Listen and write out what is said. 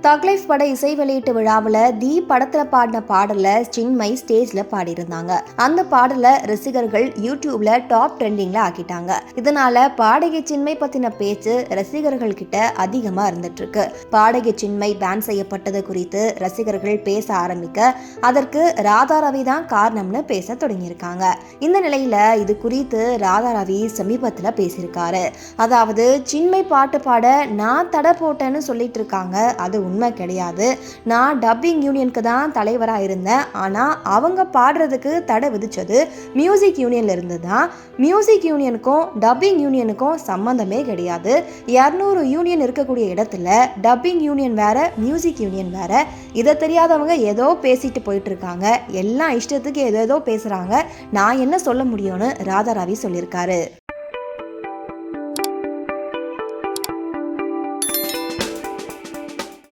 Thug Life பட இசை வெளியீட்டு விழாவில் தி படத்துல பாடின பாடல சின்மய் ஸ்டேஜ்ல பாடியிருந்தாங்க. அந்த பாடல ரசிகர்கள் யூடியூப்ல டாப் ட்ரெண்டிங்ல ஆக்கிட்டாங்க. இதனால பாடகி சின்மய் பத்தின பேச்சு ரசிகர்கள் கிட்ட அதிகமா இருந்துட்டு இருக்கு. பாடகி சின்மய் பேன் செய்யப்பட்டது குறித்து ரசிகர்கள் பேச ஆரம்பிக்க அதற்கு ராதா ரவி தான் காரணம்னு பேச தொடங்கியிருக்காங்க. இந்த நிலையில இது குறித்து ராதா ரவி சமீபத்துல பேசியிருக்காரு. அதாவது சின்மய் பாட்டு பாட நான் தடை போட்டேன்னு சொல்லிட்டு இருக்காங்க, அது உண்மை கிடையாது. நான் டப்பிங் யூனியனுக்கு தான் தலைவராக இருந்தேன். ஆனால் அவங்க பாடுறதுக்கு தடை விதிச்சது மியூசிக் யூனியன்ல இருந்து தான். மியூசிக் யூனியனுக்கும் டப்பிங் யூனியனுக்கும் சம்பந்தமே கிடையாது. 200 யூனியன் இருக்கக்கூடிய இடத்துல டப்பிங் யூனியன் வேற, மியூசிக் யூனியன் வேற. இதை தெரியாதவங்க ஏதோ பேசிட்டு போயிட்டு இருக்காங்க. எல்லாம் இஷ்டத்துக்கு ஏதோ பேசுறாங்க. நான் என்ன சொல்ல முடியும்னு ராதா ரவி சொல்லியிருக்காரு.